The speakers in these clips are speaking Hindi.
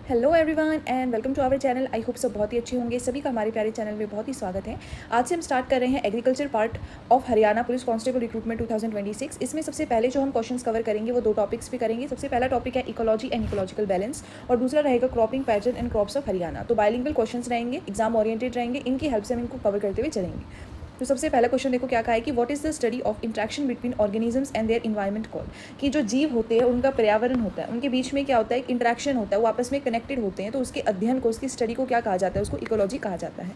Hello everyone and welcome to our channel. I hope सब बहुत ही अच्छे होंगे। सभी का हमारे प्यारे चैनल में बहुत ही स्वागत है। आज से हम स्टार्ट कर रहे हैं agriculture part of Haryana police constable recruitment 2026। इसमें सबसे पहले जो हम क्वेश्चंस कवर करेंगे वो दो टॉपिक्स पे करेंगे। सबसे पहला टॉपिक है इकोलॉजी एंड इकोलॉजिकल बैलेंस और दूसरा रहेगा cropping pattern and crops of Haryana. तो बाइलिंगुअल क्वेश्चंस रहेंगे, एग्जाम ओरिएंटेड रहेंगे। इनकी हेल्प से हम इनको कवर करते हुए चलेंगे। तो सबसे पहला क्वेश्चन देखो क्या कहा है कि what is the study of interaction between organisms and their environment call. कि जो जीव होते हैं उनका पर्यावरण होता है, उनके बीच में क्या होता है, एक इंट्रैक्शन होता है, वो आपस में कनेक्टेड होते हैं। तो उसके अध्ययन को, उसकी स्टडी को क्या कहा जाता है, उसको इकोलॉजी कहा जाता है।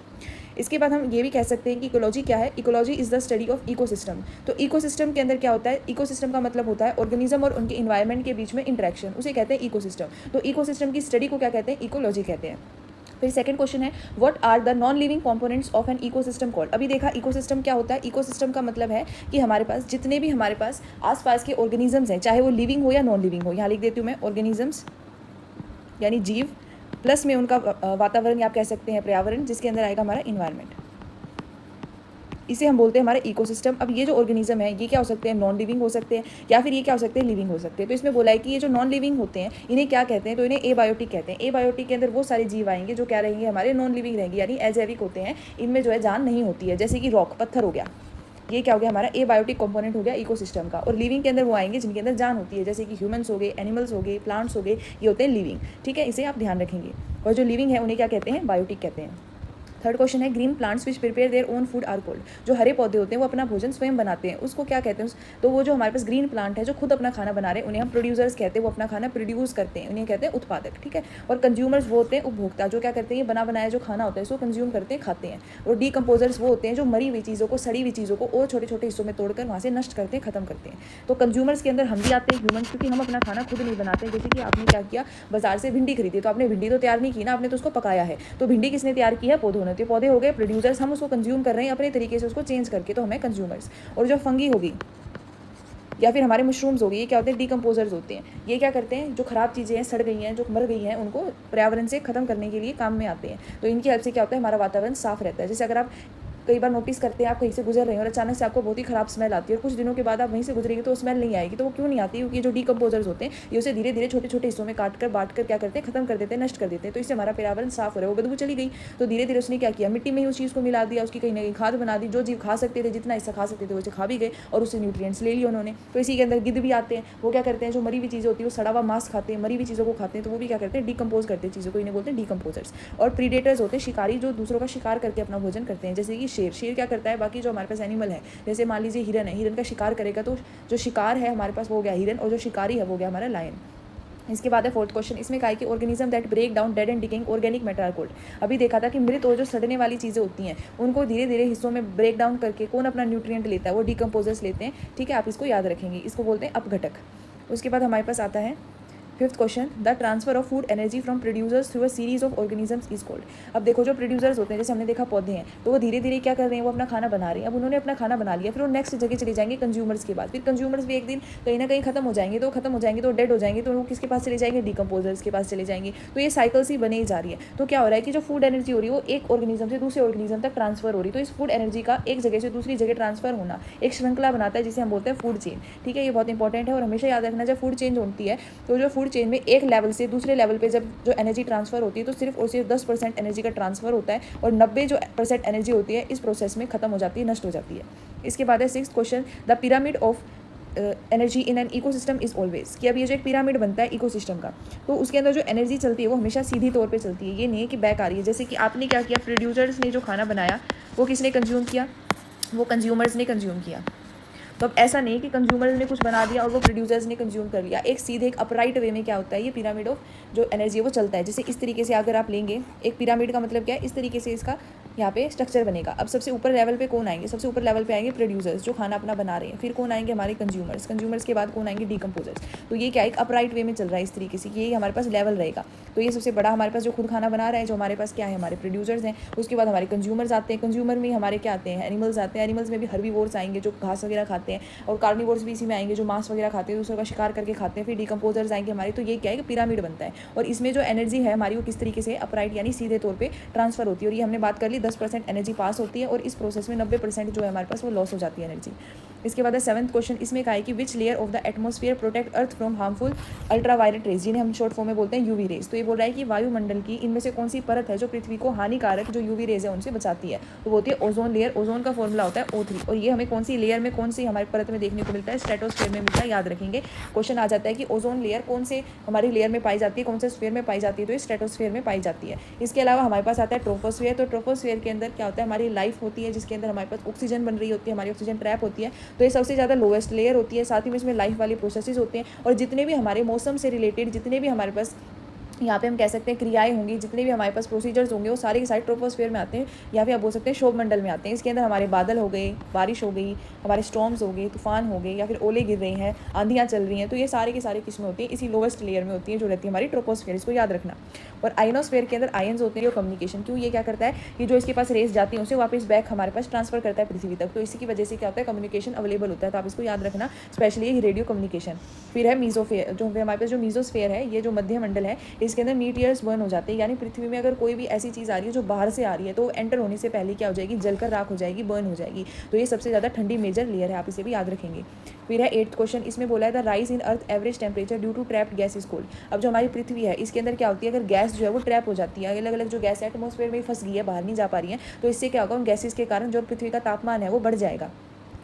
इसके बाद हम ये भी कह सकते हैं कि इकोलॉजी क्या है। Ecology is the study of ecosystem. तो इकोसिस्टम के अंदर क्या होता है, इकोसिस्टम का मतलब होता है ऑर्गेनिज्म और उनके इन्वायरमेंट के बीच में इंट्रैक्शन, उसे कहते हैं इकोसिस्टम। तो इकोसिस्टम की स्टडी को क्या कहते हैं, इकोलॉजी कहते हैं। फिर सेकंड क्वेश्चन है what are the non living components of an ecosystem called. अभी देखा इकोसिस्टम क्या होता है। इकोसिस्टम का मतलब है कि हमारे पास जितने भी हमारे पास आसपास के ऑर्गेनिजम्स हैं, चाहे वो लिविंग हो या नॉन लिविंग हो। यहाँ लिख देती हूँ मैं, ऑर्गेनिजम्स यानी जीव प्लस में उनका वातावरण या आप कह सकते हैं पर्यावरण, जिसके अंदर आएगा हमारा इन्वायरमेंट। इसे हम बोलते हैं हमारा इकोसिस्टम। अब ये जो ऑर्गेनिज्म है ये क्या हो सकते हैं, नॉन लिविंग हो सकते हैं या फिर ये क्या हो सकते हैं, लिविंग हो सकते हैं। तो इसमें बोला है कि ये जो नॉन लिविंग होते हैं इन्हें क्या कहते हैं, तो इन्हें एबायोटिक कहते हैं। एबायोटिक के अंदर वो सारे जीव आएंगे जो क्या रहेंगे, हमारे नॉन लिविंग रहेंगे, यानी अजैविक होते हैं। इनमें जो है जान नहीं होती है, जैसे कि रॉक, पत्थर हो गया, ये क्या हो गया, हमारा एबायोटिक कंपोनेंट हो गया इकोसिस्टम का। और लिविंग के अंदर वो आएंगे जिनके अंदर जान होती है, जैसे कि ह्यूमंस हो गए, एनिमल्स हो गए, प्लांट्स हो गए, ये होते हैं लिविंग। ठीक है, इसे आप ध्यान रखेंगे। और जो लिविंग है उन्हें क्या कहते हैं, बायोटिक कहते हैं। थर्ड क्वेश्चन है green plants which prepare their own food are called. जो हरे पौधे होते हैं वो अपना भोजन स्वयं बनाते हैं, उसको क्या कहते हैं। तो वो जो हमारे पास ग्रीन प्लांट है जो खुद अपना खाना बना रहे हैं उन्हें हम प्रोड्यूसर्स कहते हैं। वो अपना खाना प्रोड्यूस करते हैं, उन्हें कहते हैं उत्पादक। ठीक है। और कंज्यूमर्स वो होते हैं उपभोक्ता, जो क्या करते हैं, बना बनाया जो खाना होता है इसको कंज्यूम करते हैं, खाते हैं। और डीकम्पोजर्स वो होते हैं जो मरी हुई चीज़ों को, सड़ी हुई चीज़ों को और छोटे छोटे हिस्सों में तोड़कर वहाँ से नष्ट करते हैं, खत्म करते हैं। तो कंज्यूमर्स के अंदर हम भी आते हैं, ह्यूमन, क्योंकि हम अपना खाना खुद नहीं बनाते हैं। जैसे कि आपने क्या किया, बाजार से भिंडी खरीदी, तो आपने भिंडी तो तैयार नहीं की ना, आपने तो उसको पकाया है। तो भिंडी किसने तैयार की है, पौधों ने। तो पौधे हो गए प्रोड्यूसर्स, हम उसको कंज्यूम कर रहे हैं अपने तरीके से, उसको चेंज करके, तो हमें कंज्यूमर्स। और जो फंगी होगी या फिर हमारे मशरूम्स हो गए, ये क्या होते हैं, डीकम्पोजर्स होते हैं। ये क्या करते हैं, जो खराब चीज़ें हैं, सड़ गई हैं, जो मर गई हैं, उनको पर्यावरण से खत्म करने के लिए काम में आते हैं। तो इनकी हेल्प से क्या होता है, हमारा वातावरण साफ रहता है। जैसे अगर आप कई बार नोटिस करते हैं, आप कहीं से गुजर रहे हैं और अचानक से आपको बहुत ही खराब स्मेल आती है, और कुछ दिनों के बाद आप वहीं से गुजरेंगे तो स्मेल नहीं आएगी। तो वो क्यों नहीं आती, क्योंकि जो डीकम्पोजर्स होते हैं ये उसे धीरे धीरे छोटे छोटे हिस्सों में काट कर बांट कर क्या करते हैं, खत्म कर देते हैं, नष्ट कर देते हैं। तो इससे हमारा पर्यावरण साफ हो रहा है। वो बदबू चली गई तो धीरे धीरे उसने क्या किया, मिट्टी में ही उस चीज़ को मिला दिया, उसकी कहीं ना कहीं खाद बना दी। जो जीव खा सकते थे, जितना हिस्सा खा सकते थे, वो खा भी गए और उससे न्यूट्रिएंट्स ले लिए उन्होंने। तो इसी के अंदर गिद्ध भी आते हैं, वो क्या करते हैं, जो मरी हुई चीज़ें होती है, वो सड़ा हुआ मांस खाते हैं, मरी हुई चीज़ों को खाते हैं। तो वो भी क्या करते हैं, डीकम्पोज करते हैं चीज़ों को, इन्हें बोलते हैं डीकम्पोजर्स। और प्रीडेटर्स होते हैं शिकारी, जो दूसरों का शिकार करके अपना भोजन करते हैं। जैसे कि शेर, शेर क्या करता है, बाकी जो हमारे पास एनिमल है, जैसे मान लीजिए हिरन है, हिरन का शिकार करेगा तो जो शिकार है हमारे पास वो हो गया हिरन, और जो शिकारी है वो हो गया हमारा लायन। इसके बाद है फोर्थ क्वेश्चन। इसमें कहा है कि organism that break down dead and decaying organic matter are called. अभी देखा था कि मृत और जो सड़ने वाली चीज़ें होती हैं उनको धीरे धीरे हिस्सों में ब्रेक डाउन करके कौन अपना न्यूट्रिएंट लेता है, वो डीकम्पोजर्स लेते हैं। ठीक है, आप इसको याद रखेंगे, इसको बोलते हैं अपघटक। उसके बाद हमारे पास आता है fifth question, the transfer of food energy from producers through a series of organisms is called. अब देखो जो प्रोड्यूसर्स होते हैं, जैसे हमने देखा पौधे हैं, तो वो धीरे धीरे क्या कर रहे हैं, वो अपना खाना बना रहे हैं। अब उन्होंने अपना खाना बना लिया, फिर वो नेक्स्ट जगह चले जाएंगे कंज्यूमर्स के बाद। फिर कंज्यूमर्स भी एक दिन कहीं ना कहीं खत्म हो जाएंगे, तो खत्म हो जाएंगे तो डेड हो जाएंगे, तो वो किसके पास चले जाएंगे, डीकम्पोजर्स के पास चले जाएंगे। तो ये साइकिल सी बनी जा रही है। तो क्या हो रहा है कि जो फूड एनर्जी हो रही है वो एक ऑर्गेनिज्म से दूसरे ऑर्गेनिज्म तक ट्रांसफर हो रही है। तो इस फूड एनर्जी का एक जगह से दूसरी जगह ट्रांसफर होना एक श्रृंखला बनाता है, जिसे हम बोलते हैं फूड चेन। ठीक है, ये बहुत इंपॉर्टेंट है और हमेशा याद रखना, जब फूड चेंज होती है तो जो फूड चेन में एक लेवल से दूसरे लेवल पे जब जो एनर्जी ट्रांसफर होती है तो सिर्फ और सिर्फ 10% एनर्जी का ट्रांसफर होता है, और 90% एनर्जी होती है इस प्रोसेस में खत्म हो जाती है, नष्ट हो जाती है। इसके बाद है sixth question, the pyramid of energy in an ecosystem is always. कि अब ये जो एक पिरामिड बनता है इकोसिस्टम का, तो उसके अंदर जो एनर्जी चलती है वो हमेशा सीधी तौर पे चलती है, ये नहीं है कि बैक आ रही है। जैसे कि आपने क्या किया, प्रोड्यूसर्स ने जो खाना बनाया वो किसने कंज्यूम किया, वो कंज्यूमर्स ने कंज्यूम किया। तो अब ऐसा नहीं कि कंज्यूमर्स ने कुछ बना दिया और वो प्रोड्यूसर्स ने कंज्यूम कर लिया। एक सीधे एक अपराइट वे में क्या होता है, ये पिरामिड ऑफ जो एनर्जी है वो चलता है। जैसे इस तरीके से अगर आप लेंगे, एक पिरामिड का मतलब क्या है, इस तरीके से इसका यहाँ पे स्ट्रक्चर बनेगा। अब सबसे ऊपर लेवल पे कौन आएंगे, सबसे ऊपर लेवल पे आएंगे प्रोड्यूसर्स जो खाना अपना बना रहे हैं। फिर कौन आएंगे, हमारे कंज्यूमर्स। कंज्यूमर्स के बाद कौन आएंगे, डीकम्पोजर्स। तो ये क्या एक अपराइट वे में चल रहा है इस तरीके से, ये हमारे पास लेवल रहेगा। तो ये सबसे बड़ा हमारे पास जो खुद खाना बना रहा है, जो हमारे पास क्या है, हमारे प्रोड्यूसर्स हैं। उसके बाद हमारे कंज्यूमर्स आते हैं, कंज्यूमर में हमारे क्या आते हैं, एनिमल्स आते हैं। एनिमल्स में भी हर्बीवोर्स आएंगे जो घास वगैरह खाते हैं, और कार्निवोर्स भी इसी में आएंगे जो मांस वगैरह खाते हैं, दूसरों का शिकार करके खाते हैं। फिर डीकम्पोजर्स आएंगे हमारे। तो ये क्या है कि पिरामिड बनता है, और इसमें जो एनर्जी है हमारी वो किस तरीके से अपराइट यानी सीधे तौर पर ट्रांसफर होती है। और ये हमने बात कर ली 10% एनर्जी पास होती है और इस प्रोसेस में 90% जो है हमारे पास वो लॉस हो जाती है एनर्जी। इसके बाद है 7th क्वेश्चन, इसमें कहा है कि which layer of the atmosphere protect earth from harmful ultraviolet rays, जिन्हें हम शॉर्ट फॉर्म में बोलते हैं यूवी रेज। तो ये बोल रहा है कि वायुमंडल की इनमें से कौन सी परत है जो पृथ्वी को हानिकारक जो यूवी रेज है उनसे बचाती है। तो वो होती है ओजोन लेयर। ओजोन का फॉर्मूला होता है O3 और ये हमें कौन सी लेयर में कौन सी हमारी परत में देखने को मिलता है, स्ट्रेटोस्फीयर में मिलता है। याद रखेंगे क्वेश्चन आ जाता है कि ओजोन लेयर कौन से हमारी लेयर में पाई जाती है, कौन से स्फीयर में पाई जाती है, तो ये स्ट्रेटोस्फीयर में पाई जाती है। इसके अलावा हमारे पास आता है ट्रोपोस्फीयर। तो ट्रोपोस्फीयर के अंदर क्या होता है, हमारी लाइफ होती है जिसके अंदर हमारे पास ऑक्सीजन बन रही होती है, हमारी ऑक्सीजन ट्रैप होती है। तो ये सबसे ज़्यादा लोएस्ट लेयर होती है, साथ ही में इसमें लाइफ वाली प्रोसेसेस होते हैं और जितने भी हमारे मौसम से रिलेटेड जितने भी हमारे पास यहाँ पे हम कह सकते हैं क्रियाएं होंगी, जितने भी हमारे पास प्रोसीजर्स होंगे वो सारे के सारे ट्रोपोस्फीयर में आते हैं या फिर आप बोल सकते हैं शोभ मंडल में आते हैं। इसके अंदर हमारे बादल हो गए, बारिश हो गई, हमारे स्टॉर्म्स हो गए, तूफान हो गए या फिर ओले गिर रहे हैं, आंधियाँ चल रही हैं, तो ये सारे के सारे किस्में होती हैं इसी लोवेस्ट लेयर में होती है जो रहती है हमारी ट्रोपोस्फीयर। इसको याद रखना। और आयनोस्फीयर के अंदर आयन्स होते हैं जो कम्युनिकेशन, क्यों ये क्या करता है कि जो इसके पास रेस जाती है उसे वापस बैक हमारे पास ट्रांसफर करता है पृथ्वी तक, तो इसी की वजह से क्या होता है कम्युनिकेशन अवेलेबल होता है। तो आप इसको याद रखना, स्पेशली रेडियो कम्युनिकेशन। फिर है मीजोफेयर, जो हमारे पास जो मीजोस्फीयर है, ये जो मध्य मंडल है, इसके अंदर मीटियर्स बर्न हो जाते हैं, यानी पृथ्वी में अगर कोई भी ऐसी चीज़ आ रही है जो बाहर से आ रही है तो एंटर होने से पहले क्या हो जाएगी, जलकर राख हो जाएगी, बर्न हो जाएगी। तो ये सबसे ज़्यादा ठंडी मेजर लेयर है, आप इसे भी याद रखेंगे। फिर है 8th क्वेश्चन, इसमें बोला है the rise in earth average temperature due to trapped gas is called. अब जो हमारी पृथ्वी है इसके अंदर क्या होती है, अगर गैस जो है वो ट्रैप हो जाती है, अलग अलग जो गैस एटमॉस्फेयर में फंस गई है, बाहर नहीं जा पा रही है, तो इससे क्या होगा, उन गैसेस के कारण जो पृथ्वी का तापमान है वो बढ़ जाएगा,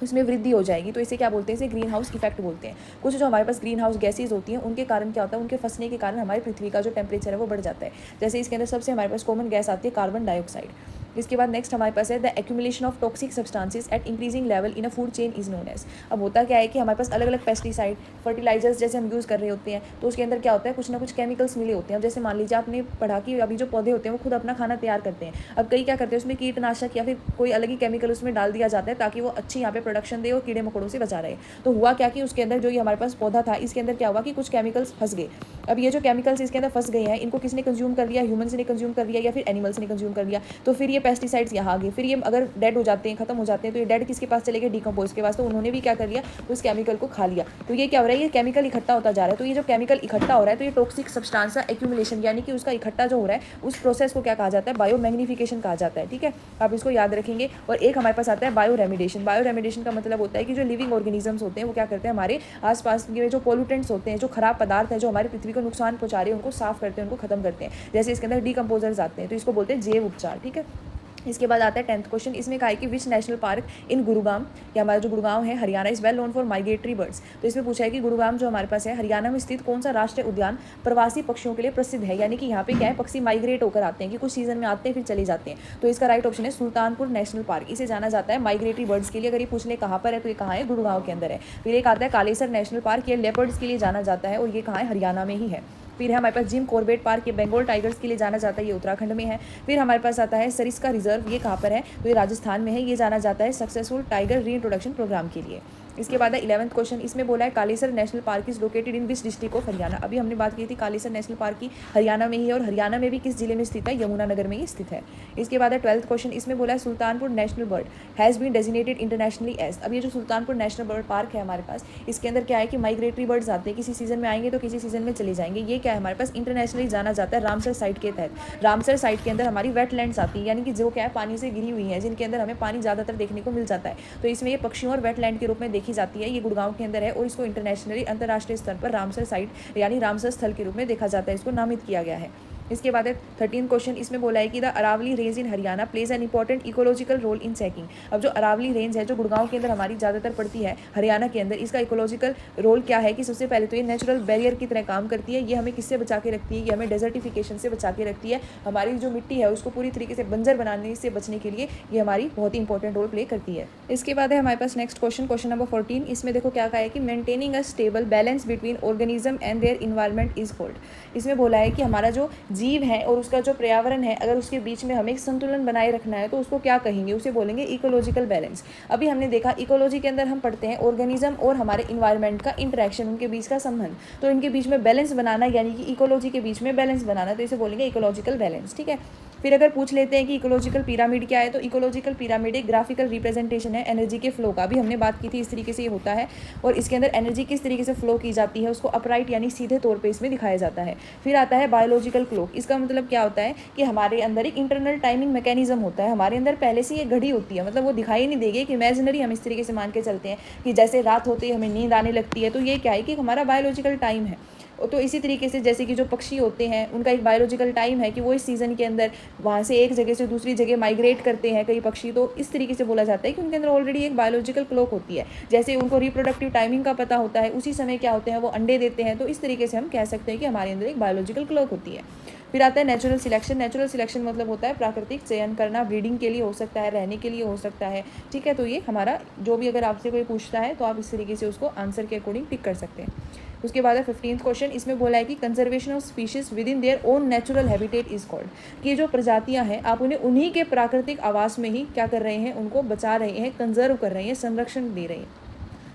उसमें वृद्धि हो जाएगी। तो इसे क्या बोलते हैं, इसे ग्रीन हाउस इफेक्ट बोलते हैं। कुछ जो हमारे पास ग्रीन हाउस गैसेज होती हैं उनके कारण क्या होता है, उनके फंसने के कारण हमारी पृथ्वी का जो टेम्परेचर है वो बढ़ जाता है। जैसे इसके अंदर सबसे हमारे पास कॉमन गैस आती है कार्बन डाइऑक्साइड। इसके बाद नेक्स्ट हमारे पास है the accumulation of toxic substances at increasing level in a food chain is known as. अब होता क्या है कि हमारे पास अलग अलग पेस्टिसाइड फर्टिलाइजर्स जैसे हम यूज़ कर रहे होते हैं, तो उसके अंदर क्या होता है, कुछ ना कुछ केमिकल्स मिले होते हैं। अब जैसे मान लीजिए आपने पढ़ा कि अभी जो पौधे होते हैं वो खुद अपना खाना तैयार करते हैं। अब कई क्या करते हैं, उसमें कीटनाशक या फिर कोई अलग ही केमिकल उसमें डाल दिया जाता है ताकि वो अच्छी यहाँ पे प्रोडक्शन दे और कीड़े मकोड़ों से बचा रहे। तो हुआ क्या कि उसके अंदर जो ये हमारे पास पौधा था इसके अंदर क्या हुआ कि कुछ केमिकल्स फंस गए। अब ये जो केमिकल्स इसके अंदर फंस गए हैं, इनको किसने कंज्यूम कर लिया, ह्यूमन्स ने कंज्यूम कर लिया या फिर एनिमल्स ने कंज्यूम कर लिया। तो फिर ये पेस्टिसाइड्स यहाँ आ गए, फिर ये अगर डेड हो जाते हैं, खत्म हो जाते हैं, तो ये डेड किसके पास चले गए, डिकम्पोज के पास। तो उन्होंने भी क्या कर लिया, उस केमिकल को खा लिया। तो ये क्या हो रहा है, ये केमिकल इकट्ठा होता जा रहा है। तो ये जो केमिकल इकट्ठा हो रहा है तो ये टॉक्सिक सब्सटेंस का एक्यूमुलेशन, यानी कि उसका इकट्ठा जो हो रहा है उस प्रोसेस को क्या कहा जाता है, बायो मैग्निफिकेशन कहा जाता है। ठीक है, आप इसको याद रखेंगे। और एक हमारे पास आता है बायो रेमिडेशन। बायो रेमिडेशन का मतलब होता है कि जो लिविंग ऑर्गेनिजम्स होते हैं वो क्या करते हैं, हमारे आसपास के जो पोल्यूटेंट्स होते हैं, जो खराब पदार्थ हैं जो हमारी पृथ्वी को नुकसान पहुंचा रहे हैं, उनको साफ करते हैं, उनको खत्म करते हैं। जैसे इसके अंदर डिकम्पोजर्स आते हैं, तो इसको बोलते हैं जैव उपचार। ठीक है, इसके बाद आता है 10th क्वेश्चन, इसमें कहा है कि विच नेशनल पार्क इन गुरुग्राम, या हमारा जो गुरुग्राम है Haryana, is well known for migratory birds. तो इसमें पूछा है कि गुरुग्राम जो हमारे पास है हरियाणा में स्थित कौन सा राष्ट्रीय उद्यान प्रवासी पक्षियों के लिए प्रसिद्ध है, यानी कि यहाँ पे क्या है, पक्षी माइग्रेट होकर आते हैं कि कुछ सीजन में आते हैं फिर चले जाते हैं। तो इसका राइट ऑप्शन है सुल्तानपुर नेशनल पार्क। इसे जाना जाता है माइग्रेटरी बर्ड्स के लिए। अगर ये पूछ ले कहाँ पर है तो ये कहाँ है, गुरुग्राम के अंदर है। फिर एक आता है कालेसर नेशनल पार्क, ये लेपर्ड्स के लिए जाना जाता है और ये कहाँ है, हरियाणा में ही है। फिर है हमारे पास जिम कॉर्बेट पार्क, ये बंगाल टाइगर्स के लिए जाना जाता है, ये उत्तराखंड में है। फिर हमारे पास आता है सरिस्का रिजर्व, ये कहाँ पर है, तो ये राजस्थान में है, ये जाना जाता है सक्सेसफुल टाइगर रीइंट्रोडक्शन प्रोग्राम के लिए। इसके बाद है 11th क्वेश्चन, इसमें बोला है Kalesar national park is located in which district of Haryana. अभी हमने बात की थी कालेसर नेशनल पार्क की, हरियाणा में ही है और हरियाणा में भी किस जिले में स्थित है, यमुनानगर में ही स्थित है। इसके बाद है 12th क्वेश्चन, इसमें बोला है Sultanpur national bird has been designated internationally as. अब ये जो सुल्तानपुर नेशनल बर्ड पार्क है हमारे पास, इसके अंदर क्या है कि माइग्रेटरी बर्ड्स आते हैं, किसी सीजन में आएंगे तो किसी सीजन में चले जाएंगे। ये क्या है, हमारे पास इंटरनेशनली जाना जाता है रामसर साइट के तहत। रामसर साइट के अंदर हमारी वेटलैंड्स आती है, यानी कि जो क्या है पानी से घिरी हुई है, जिनके अंदर हमें पानी ज़्यादातर देखने को मिल जाता है। तो इसमें ये पक्षियों और वेटलैंड के रूप में देखी जाती है। ये गुड़गांव के अंदर है और इसको इंटरनेशनली अंतर्राष्ट्रीय स्तर पर रामसर साइट यानी रामसर स्थल के रूप में देखा जाता है, इसको नामित किया गया है। इसके बाद है 13 क्वेश्चन, इसमें बोला है कि the Aravalli range in Haryana plays an important ecological role in checking. अब जो अरावली रेंज है जो गुड़गांव के अंदर हमारी ज़्यादातर पड़ती है हरियाणा के अंदर, इसका इकोलॉजिकल रोल क्या है कि सबसे पहले तो ये नेचुरल बैरियर की तरह काम करती है। ये हमें किससे बचा के रखती है, ये हमें डेजर्टिफिकेशन से बचा के रखती है। हमारी जो मिट्टी है उसको पूरी तरीके से बंजर बनाने से बचने के लिए ये हमारी बहुत ही इंपॉर्टेंट रोल प्ले करती है। इसके बाद है हमारे पास नेक्स्ट क्वेश्चन, क्वेश्चन नंबर 14। इसमें देखो क्या कहा है कि maintaining a stable balance between organism and their environment is called. इसमें बोला है कि हमारा जो जीव है और उसका जो पर्यावरण है, अगर उसके बीच में हमें एक संतुलन बनाए रखना है तो उसको क्या कहेंगे, उसे बोलेंगे इकोलॉजिकल बैलेंस। अभी हमने देखा इकोलॉजी के अंदर हम पढ़ते हैं ऑर्गेनिज्म और हमारे इन्वायरमेंट का इंटरेक्शन, उनके बीच का संबंध। तो इनके बीच में बैलेंस बनाना यानी कि इकोलॉजी के बीच में बैलेंस बनाना, तो इसे बोलेंगे इकोलॉजिकल बैलेंस। ठीक है, फिर अगर पूछ लेते हैं कि इकोलॉजिकल पिरामिड क्या है, तो इकोलॉजिकल पिरामिड एक ग्राफिकल रिप्रेजेंटेशन है एनर्जी के फ्लो का। भी हमने बात की थी, इस तरीके से ये होता है और इसके अंदर एनर्जी किस तरीके से फ्लो की जाती है उसको अपराइट यानी सीधे तौर पे इसमें दिखाया जाता है। फिर आता है बायोलॉजिकल क्लॉक। इसका मतलब क्या होता है कि हमारे अंदर एक इंटरनल टाइमिंग मैकेनिज्म होता है, हमारे अंदर पहले से ये घड़ी होती है, मतलब वो दिखाई नहीं देगी, कि इमेजिनरी हम इस तरीके से मान के चलते हैं कि जैसे रात होते ही हमें नींद आने लगती है, तो ये क्या है कि हमारा बायोलॉजिकल टाइम है। तो इसी तरीके से जैसे कि जो पक्षी होते हैं उनका एक बायोलॉजिकल टाइम है कि वो इस सीज़न के अंदर वहाँ से एक जगह से दूसरी जगह माइग्रेट करते हैं कई पक्षी, तो इस तरीके से बोला जाता है कि उनके अंदर ऑलरेडी एक बायोलॉजिकल क्लॉक होती है। जैसे उनको रिप्रोडक्टिव टाइमिंग का पता होता है, उसी समय क्या होते हैं वो अंडे देते हैं, तो इस तरीके से हम कह सकते हैं कि हमारे अंदर एक बायोलॉजिकल क्लॉक होती है। फिर आता है नेचुरल सिलेक्शन। नेचुरल सिलेक्शन मतलब होता है प्राकृतिक चयन करना, ब्रीडिंग के लिए हो सकता है, रहने के लिए हो सकता है, ठीक है। तो ये हमारा जो भी अगर आपसे कोई पूछता है तो आप इस तरीके से उसको आंसर के अकॉर्डिंग टिक कर सकते हैं। उसके बाद है 15th क्वेश्चन। इसमें बोला है कि conservation of species with in their own natural habitat is called, कि जो प्रजातियां हैं आप उन्हें उन्हीं के प्राकृतिक आवास में ही क्या कर रहे हैं, उनको बचा रहे हैं, कंजर्व कर रहे हैं, संरक्षण दे रहे हैं।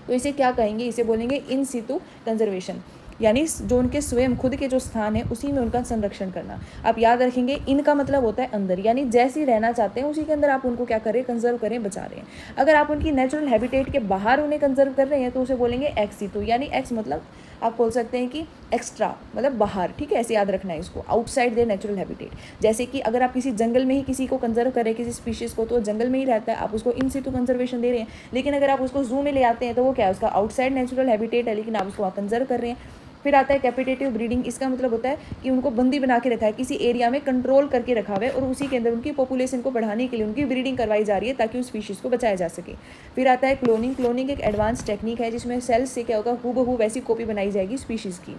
तो इसे क्या कहेंगे, इसे बोलेंगे इन सितु कंजर्वेशन, यानी जो उनके स्वयं खुद के जो स्थान है उसी में उनका संरक्षण करना। आप याद रखेंगे इनका मतलब होता है अंदर, यानी जैसे ही रहना चाहते हैं उसी के अंदर आप उनको क्या करें, कंजर्व करें, बचा रहे हैं। अगर आप उनकी नेचुरल हैबिटेट के बाहर उन्हें कंजर्व कर रहे हैं तो उसे बोलेंगे एक्स सितु, यानी एक्स मतलब आप बोल सकते हैं कि एक्स्ट्रा मतलब बाहर, ठीक है, ऐसे याद रखना है इसको, आउटसाइड देयर नेचुरल हैबिटेट। जैसे कि अगर आप किसी जंगल में ही किसी को कंजर्व करें, किसी स्पीशीज़ को, तो जंगल में ही रहता है, आप उसको इन सितु कंजर्वेशन दे रहे हैं। लेकिन अगर आप उसको जू में ले आते हैं तो वो क्या है, उसका आउटसाइड नेचुरल हैबिटेट है, लेकिन आप उसको वहाँ कंजर्व कर रहे हैं। फिर आता है कैपिटेटिव ब्रीडिंग। इसका मतलब होता है कि उनको बंदी बना के रखा है, किसी एरिया में कंट्रोल करके रखा हुआ है और उसी के अंदर उनकी पॉपुलेशन को बढ़ाने के लिए उनकी ब्रीडिंग करवाई जा रही है ताकि उस स्पीशीज़ को बचाया जा सके। फिर आता है क्लोनिंग। क्लोनिंग एक एडवांस टेक्निक है जिसमें सेल्स से क्या होगा, हूबहू वैसी कॉपी बनाई जाएगी स्पीशीज़ की।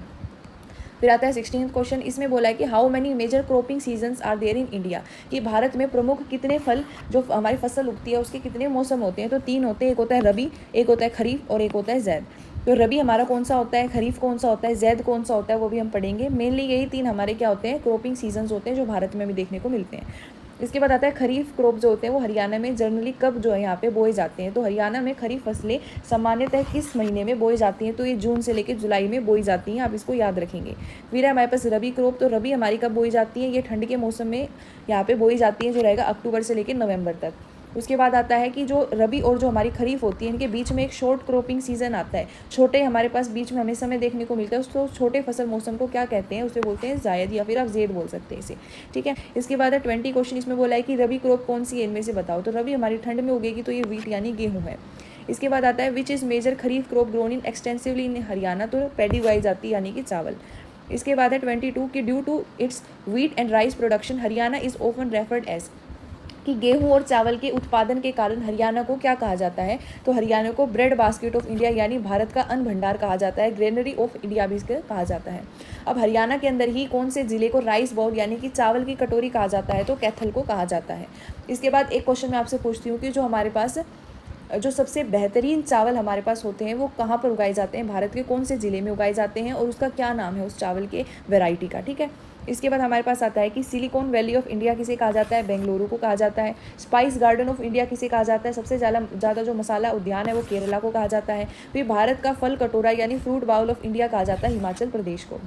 फिर आता है 16th क्वेश्चन। इसमें बोला है कि how many major cropping seasons are there in India, कि भारत में प्रमुख कितने फल जो हमारी फसल उगती है उसके कितने मौसम होते हैं। तो 3 होते हैं, एक होता है रबी, एक होता है खरीफ और एक होता है जैद। तो रबी हमारा कौन सा होता है, खरीफ कौन सा होता है, जैद कौन सा होता है, वो भी हम पढ़ेंगे। मेनली यही 3 हमारे क्या होते हैं, क्रॉपिंग सीजन्स होते हैं जो भारत में भी देखने को मिलते हैं। इसके बाद आता है खरीफ क्रॉप जो होते हैं वो हरियाणा में जनरली कब जो है यहाँ पे बोए जाते हैं। तो हरियाणा में खरीफ फसलें सामान्यतः किस महीने में बोई जाती हैं, तो ये जून से लेकर जुलाई में बोई जाती हैं, आप इसको याद रखेंगे। फिर है हमारे पास रबी क्रॉप। तो रबी हमारी कब बोई जाती है, ये ठंड के मौसम में यहाँ पे बोई जाती है, जो रहेगा अक्टूबर से लेकर नवंबर तक। उसके बाद आता है कि जो रबी और जो हमारी खरीफ होती है इनके बीच में एक शॉर्ट क्रॉपिंग सीजन आता है, छोटे हमारे पास बीच में हमें समय देखने को मिलता है, उसको छोटे फसल मौसम को क्या कहते हैं, उसे बोलते हैं जायद, या फिर आप जेद बोल सकते हैं इसे, ठीक है। इसके बाद है 20 क्वेश्चन। इसमें बोला है कि रबी क्रॉप कौन सी है इनमें से बताओ। तो रबी हमारी ठंड में उगेगी, तो ये वीट यानी गेहूँ है। इसके बाद आता है which is major kharif crop grown in extensively in Haryana. तो पैडी उगाई जाती है यानी कि चावल। इसके बाद है 22 कि due to its wheat and rice production Haryana is often referred as, कि गेहूं और चावल के उत्पादन के कारण हरियाणा को क्या कहा जाता है। तो हरियाणा को ब्रेड बास्केट ऑफ इंडिया यानी भारत का अन्न भंडार कहा जाता है, ग्रेनरी ऑफ इंडिया भी इसका कहा जाता है। अब हरियाणा के अंदर ही कौन से जिले को राइस बाउल यानी कि चावल की कटोरी कहा जाता है, तो कैथल को कहा जाता है। इसके बाद एक क्वेश्चन मैं आपसे पूछती हूँ कि जो हमारे पास जो सबसे बेहतरीन चावल हमारे पास होते हैं वो कहाँ पर उगाए जाते हैं, भारत के कौन से ज़िले में उगाए जाते हैं और उसका क्या नाम है उस चावल के वैरायटी का, ठीक है। इसके बाद हमारे पास आता है कि सिलिकॉन वैली ऑफ इंडिया किसे कहा जाता है, बेंगलुरु को कहा जाता है। स्पाइस गार्डन ऑफ इंडिया किसे कहा जाता है, सबसे ज़्यादा जो मसाला उद्यान है वो केरला को कहा जाता है। फिर भारत का फल कटोरा यानी फ्रूट बाउल ऑफ इंडिया कहा जाता है हिमाचल प्रदेश को।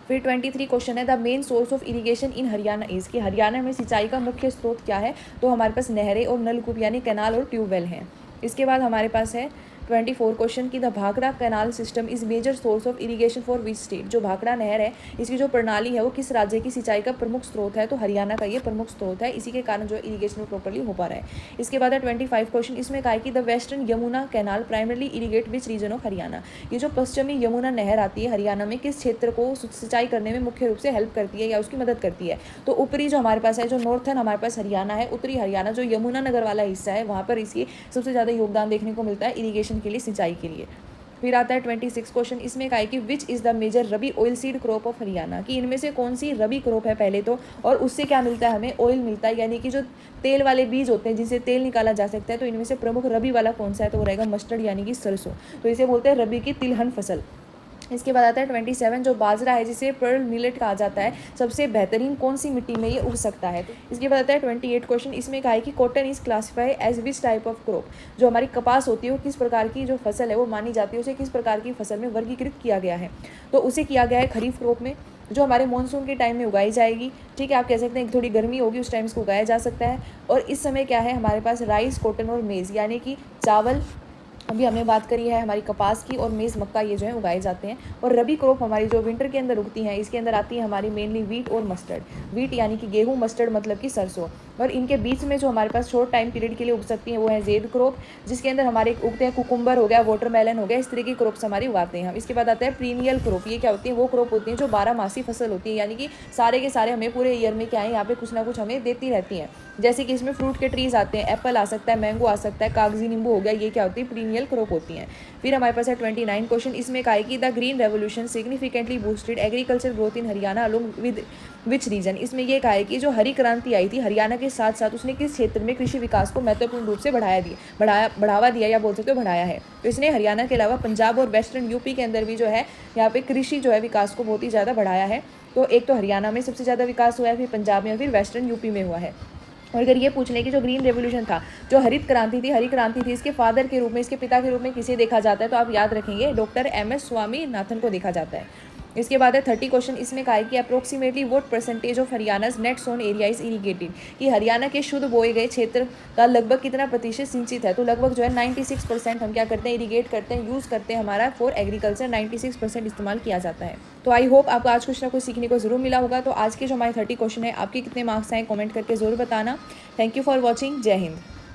फिर 23 क्वेश्चन है the main source of irrigation in Haryana is, कि हरियाणा में सिंचाई का मुख्य स्रोत क्या है। तो हमारे पास नहरें और नलकूप यानी कैनाल और ट्यूबवेल हैं। इसके बाद हमारे पास है 24 क्वेश्चन की the Bhakra canal system is major source of irrigation for which state. जो भाखड़ा नहर है इसकी जो प्रणाली है वो किस राज्य की सिंचाई का प्रमुख स्रोत है। तो हरियाणा का ये प्रमुख स्रोत है, इसी के कारण जो इरिगेशन प्रॉपर्ली हो पा रहा है। इसके बाद है 25 क्वेश्चन। इसमें कहा है कि the western Yamuna canal primarily irrigate which region of Haryana. ये जो पश्चिमी यमुना नहर आती है हरियाणा में किस क्षेत्र को सिंचाई करने में मुख्य रूप से हेल्प करती है या उसकी मदद करती है। तो ऊपरी जो हमारे पास है, जो नॉर्थन हमारे पास हरियाणा है, उत्तरी हरियाणा जो यमुना नगर वाला हिस्सा है वहाँ पर इसकी सबसे ज़्यादा योगदान देखने को मिलता है इरीगेशन के लिए, सिंचाई के लिए। फिर आता है 26 क्वेश्चन। इसमें कहा है कि which is the major rabi oil seed crop of Haryana, कि इनमें से कौन सी रबी क्रॉप है पहले तो, और उससे क्या मिलता है हमें, ऑयल मिलता है, यानी कि जो तेल वाले बीज होते हैं जिनसे तेल निकाला जा सकता है। तो इनमें से प्रमुख रबी वाला कौन सा है, तो वो रहेगा मस्टर्ड यानी कि सरसों। तो इसे बोलते हैं रबी की तिलहन फसल। इसके बाद आता है 27 जो बाजरा है जिसे पर्ल मिलेट कहा जाता है, सबसे बेहतरीन कौन सी मिट्टी में ये उग सकता है। इसके बाद आता है 28 क्वेश्चन। इसमें कहा है कि cotton is classify as which type of crop. जो हमारी कपास होती है वो किस प्रकार की जो फसल है वो मानी जाती है, उसे किस प्रकार की फसल में वर्गीकृत किया गया है। तो उसे किया गया है खरीफ क्रॉप में। जो हमारे मानसून के टाइम में उगाई जाएगी। ठीक है, आप कह सकते हैं थोड़ी गर्मी होगी उस टाइम इसको उगाया जा सकता है। और इस समय क्या है हमारे पास राइस, कॉटन और मेज़ यानी कि चावल, अभी हमने बात करी है हमारी कपास की, और मेज़, मक्का, ये जो है उगाए जाते हैं। और रबी क्रॉप हमारी जो विंटर के अंदर उगती हैं, इसके अंदर आती है हमारी मेनली वीट और मस्टर्ड। वीट यानी कि गेहूँ, मस्टर्ड मतलब कि सरसों। और इनके बीच में जो हमारे पास शॉर्ट टाइम पीरियड के लिए उग सकती हैं वो है जेड क्रॉप, जिसके अंदर हमारे उगते हैं कुकुम्बर हो गया, वाटरमेलन हो गया, इस तरह की क्रॉप्स हमारी उगाते हैं हम। इसके बाद आता है प्रीनियल क्रॉप। ये क्या होती है, वो क्रॉप होती है जो 12 मासी फसल होती है, यानी कि सारे के सारे हमें पूरे ईयर में क्या है यहाँ पे कुछ ना कुछ हमें देती रहती हैं। जैसे कि इसमें फ्रूट के ट्रीज आते हैं, एप्पल आ सकता है, मैंगो आ सकता है, कागजी नींबू हो गया, ये क्या होती है, प्रीनियल क्रॉप होती हैं। फिर हमारे पास है 29 क्वेश्चन। इसमें कहा है कि the green revolution significantly boosted agriculture growth in Haryana along with which region. इसमें यह कहा है कि जो हरी क्रांति आई थी हरियाणा के साथ साथ उसने किस क्षेत्र में कृषि विकास को महत्वपूर्ण रूप से बढ़ावा दिया या बोल सकते हो बढ़ाया है। तो इसने हरियाणा के अलावा पंजाब और वेस्टर्न यूपी के अंदर भी जो है यहाँ पे कृषि जो है विकास को बहुत ही ज़्यादा बढ़ाया है। तो एक तो हरियाणा में सबसे ज़्यादा विकास हुआ है, फिर पंजाब में और फिर वेस्टर्न यूपी में हुआ है। और अगर ये पूछ लें कि जो ग्रीन रेवोल्यूशन था, जो हरित क्रांति थी, हरी क्रांति थी, इसके फादर के रूप में, इसके पिता के रूप में किसे देखा जाता है, तो आप याद रखेंगे डॉक्टर MS स्वामीनाथन को देखा जाता है। इसके बाद है 30 क्वेश्चन। इसमें कहा है कि approximately what percentage of Haryana's net sown area is irrigated, कि हरियाणा के शुद्ध बोए गए क्षेत्र का लगभग कितना प्रतिशत सिंचित है। तो लगभग जो है 96% हम क्या करते हैं, इरीगेट करते हैं, यूज़ करते हैं, हमारा फॉर एग्रीकल्चर 96% इस्तेमाल किया जाता है। तो आई होप आपको आज कुछ ना कुछ सीखने को जरूर मिला होगा। तो आज के जो हमारे 30 क्वेश्चन है, आपके कितने मार्क्स आए कमेंट करके जरूर बताना। Thank you for watching. जय हिंद।